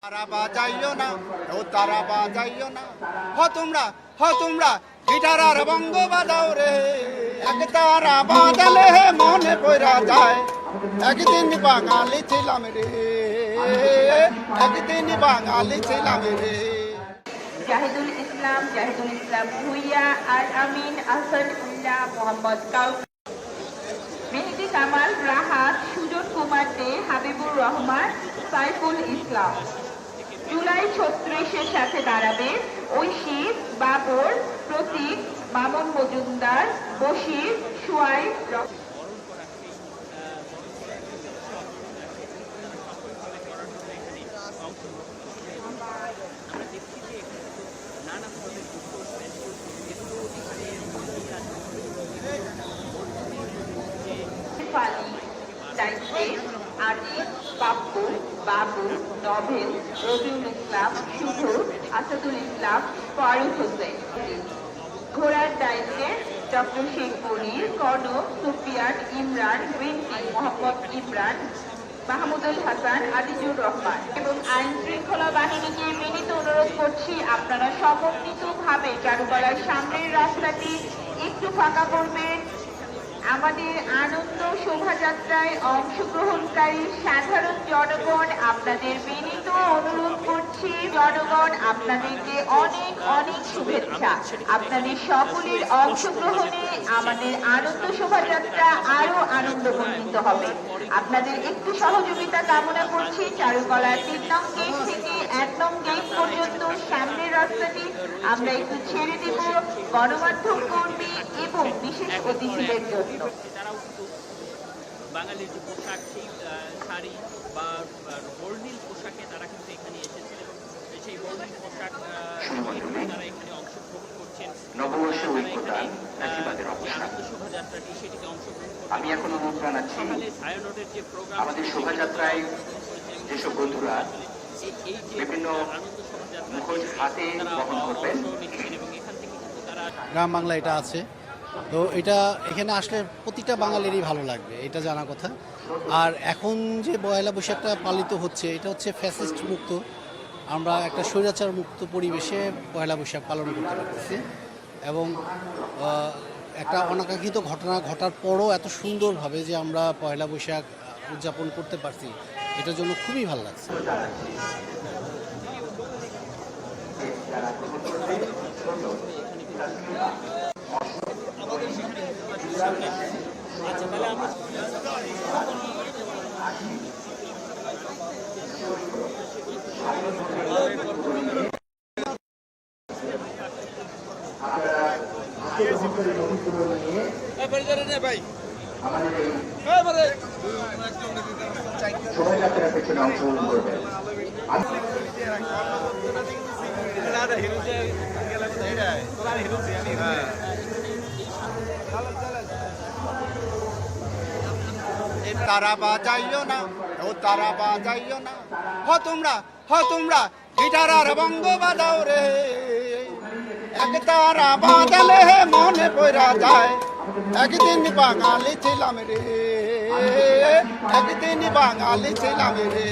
তারা বাজাইও না, ও তারা বাজাইও না, তোমরা গিটার আর বঙ্গ বাজাও রে। এক তারা বাজালে মনে পড়া যায়, একদিন বাঙালি ছিলাম রে, একদিন বাঙালি ছিলাম রে। জাহিদুল ইসলাম ভুইয়া আর আমিন আসাদুল্লাহ মোহাম্মদ কাউসার মেহেদি কামাল রাহাত সুজন কুমার দে হাবিবুর রহমান সাইফুল ইসলাম। জুলাই 36-এর সাথে দাঁড়াবে ঐশী বাবর প্রতীক মামুন মজুমদার বশির সুয়াইব। বাবু নভেল রবিউল ইসলাম শুভ আসাদুল ইসলাম ফারুক হোসেন। ঘোড়ার দায়িত্বে ডক্টর শেখ মনির কনক সুফিয়ান ইমরান রিন্টি মোহাম্মদ ইমরান মাহমুদুল হাসান আজিজুর রহমান এবং আইন শৃঙ্খলা বাহিনীকে বিনীত অনুরোধ করছি আপনারা সমন্বিতভাবে চারুকলার সামনের রাস্তাটি একটু ফাঁকা করবেন। আমাদের আনন্দ শোভাযাত্রায় অংশগ্রহণকারী সাধারণ জনগণ আপনাদের বিনীত অনুরোধ করছি, জনগণ আপনাদেরকে অনেক অনেক শুভেচ্ছা। আপনাদের সকলের অংশগ্রহণে আমাদের আনন্দ শোভাযাত্রা আরো আনন্দমণ্ডিত হবে। আপনাদের একটু সহযোগিতা কামনা করছি। চারুকলার 3 নং গেট থেকে 1 নং গেট পর্যন্ত সামনের রাস্তাটি আমরা একটু ছেড়ে দেব গণমাধ্যম কর্মী এবং বিশেষ অতিথিদের জন্য। তারাও কিন্তু বাঙালির যে পোশাক সেই শাড়ি বা বর্ণিল পোশাকে তারা কিন্তু এখানে এসেছেন এবং সেই বর্ণিল পোশাক তারা এখানে অংশগ্রহণ করছেন। আনন্দ শোভাযাত্রাটি সেটিতে অংশগ্রহণ করছেন। আমি এখন অনুরোধ জানাচ্ছি ছায়ানটের যে প্রোগ্রাম আমাদের শোভাযাত্রায় যেসব বন্ধুরা বিভিন্ন আনন্দ শোভাযাত্রা মুখোশ হাতে বহন করবেন এবং এখান থেকে কিন্তু তারা গ্রাম বাংলা এটা আছে, তো এটা এখানে আসলে প্রতিটা বাঙালিরই ভালো লাগবে, এটা জানা কথা। আর এখন যে পয়লা বৈশাখটা পালিত হচ্ছে এটা হচ্ছে ফ্যাসিস্ট মুক্ত, আমরা একটা স্বৈরাচার মুক্ত পরিবেশে পয়লা বৈশাখ পালন করতে পারতেছি এবং একটা অনাকাঙ্ক্ষিত ঘটনা ঘটার পরও এত সুন্দরভাবে যে আমরা পয়লা বৈশাখ উদযাপন করতে পারছি, এটার জন্য খুবই ভালো লাগছে। শোভাযাত্রার পেছনে অংশগ্রহণ করবেন। তারা বাজাইও না, ও তারা বাজাইও না, তোমরা গিটার আর বঙ্গ বাজাও রে। এক তারা বাজালে মনে পড়া যায়, একদিন বাঙালি ছিলাম রে, একদিন বাঙালি ছিলাম রে।